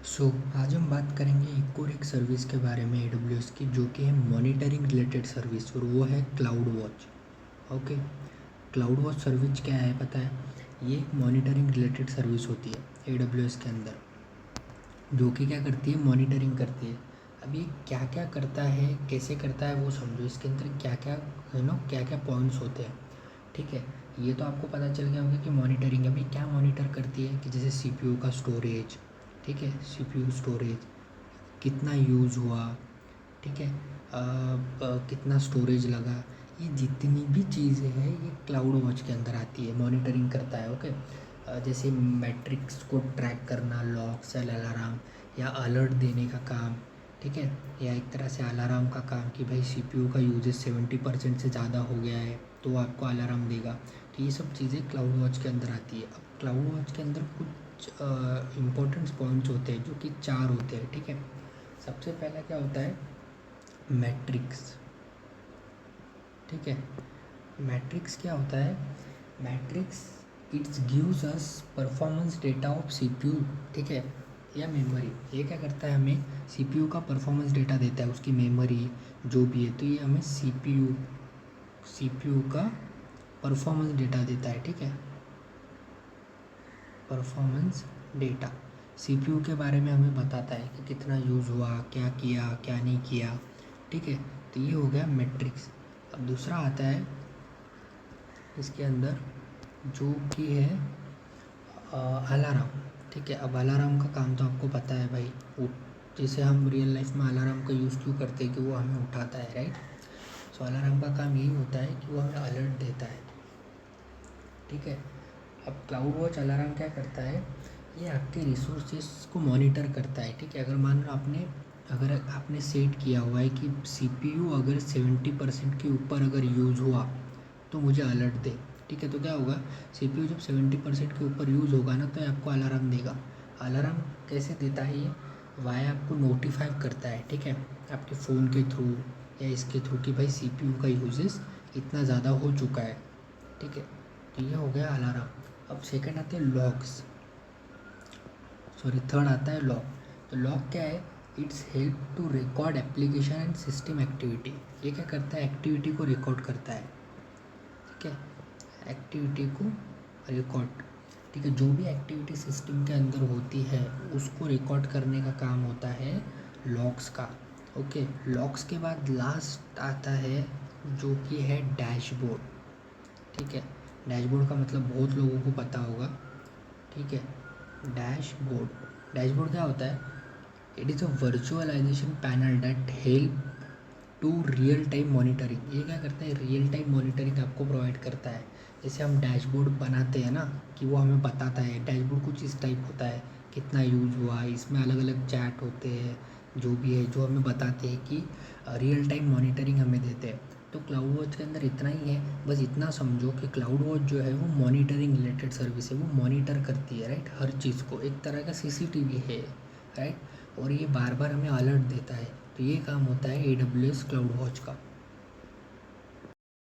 आज हम बात करेंगे एक सर्विस के बारे में AWS की, जो कि है मॉनिटरिंग रिलेटेड सर्विस, और वो है cloud watch. Okay, cloud watch service क्या है पता है? ये एक मॉनिटरिंग रिलेटेड सर्विस होती है AWS के अंदर, जो कि क्या करती है, मॉनिटरिंग करती है। अब ये क्या क्या करता है, कैसे करता है, वो समझो। इसके अंदर क्या क्या क्या क्या पॉइंट्स होते हैं, ठीक है। ये तो आपको पता चल गया होगा कि मॉनिटरिंग अभी क्या मॉनिटर करती है, कि जैसे CPU का स्टोरेज, ठीक है, CPU स्टोरेज कितना यूज़ हुआ, ठीक है, कितना स्टोरेज लगा, ये जितनी भी चीज़ें हैं ये क्लाउड वॉच के अंदर आती है, मॉनिटरिंग करता है। ओके, जैसे मैट्रिक्स को ट्रैक करना, लॉग, सेल, अलार्म या अलर्ट देने का काम, ठीक है, या एक तरह से अलार्म का काम कि भाई CPU का यूजेज 70% से ज़्यादा हो गया है तो वो आपको अलार्म देगा। तो ये सब चीज़ें क्लाउड वॉच के अंदर आती है। अब क्लाउड वॉच के अंदर कुछ इम्पोर्टेंट पॉइंट्स होते हैं, जो कि 4 होते हैं, ठीक है। सबसे पहला क्या होता है, मैट्रिक्स, ठीक है। मैट्रिक्स क्या होता है? Matrix it's gives us performance data of CPU, ठीक है, या मेमोरी। ये क्या करता है, हमें CPU का परफॉर्मेंस डेटा देता है, उसकी मेमोरी जो भी है, तो ये हमें CPU का परफॉर्मेंस डेटा देता है, ठीक है। परफॉर्मेंस डेटा CPU के बारे में हमें बताता है कि कितना यूज़ हुआ, क्या किया, क्या नहीं किया, ठीक है। तो ये हो गया मैट्रिक्स। अब दूसरा आता है इसके अंदर, जो कि है अलार्म, ठीक है। अब अलार्म का काम तो आपको पता है भाई, जैसे हम रियल लाइफ में अलार्म का यूज़ क्यों करते हैं, कि वो हमें उठाता है, राइट। सो अलार्म का काम यही होता है कि वो हमें अलर्ट देता है, ठीक है। अब क्लाउड वॉच अलार्म क्या करता है, ये आपके रिसोर्सेज को मॉनिटर करता है, ठीक है। अगर आपने सेट किया हुआ है कि CPU अगर 70% के ऊपर अगर यूज़ हुआ तो मुझे अलर्ट दे, ठीक है। तो क्या होगा, CPU जब 70% के ऊपर यूज़ होगा ना, तो ये आपको अलार्म देगा। अलार्म कैसे देता है, ये वाया आपको नोटिफाई करता है, ठीक है, आपके फ़ोन के थ्रू या इसके थ्रू, कि भाई CPU का यूजेस इतना ज़्यादा हो चुका है, ठीक है। तो ये हो गया अलार्म। अब सेकंड आते हैं लॉग्स, थर्ड आता है लॉग। तो लॉग क्या है, it's help to record application and system activity. ये क्या करता है, एक्टिविटी को रिकॉर्ड करता है, ठीक है, एक्टिविटी को रिकॉर्ड, ठीक है। जो भी एक्टिविटी सिस्टम के अंदर होती है उसको रिकॉर्ड करने का काम होता है लॉग्स का। ओके, लॉग्स के बाद लास्ट आता है जो कि है डैशबोर्ड, ठीक है। डैशबोर्ड का मतलब बहुत लोगों को पता होगा, ठीक है। डैशबोर्ड क्या होता है, it is a virtualization panel that help to real time monitoring. ये क्या करता है, रियल टाइम मॉनिटरिंग आपको प्रोवाइड करता है। जैसे हम डैशबोर्ड बनाते हैं ना, कि वो हमें बताता है, डैशबोर्ड कुछ इस टाइप होता है, कितना यूज़ हुआ, इसमें अलग अलग चैट होते हैं, जो भी है, जो हमें बताते हैं कि रियल टाइम मॉनिटरिंग हमें देते हैं। तो क्लाउड वॉच के अंदर इतना ही है, बस इतना समझो कि क्लाउड वॉच जो है वो मॉनिटरिंग रिलेटेड सर्विस है, वो मॉनिटर करती है, राइट, हर चीज़ को, एक तरह का CCTV है, राइट, और ये बार बार हमें अलर्ट देता है। तो ये काम होता है AWS क्लाउड वॉच का।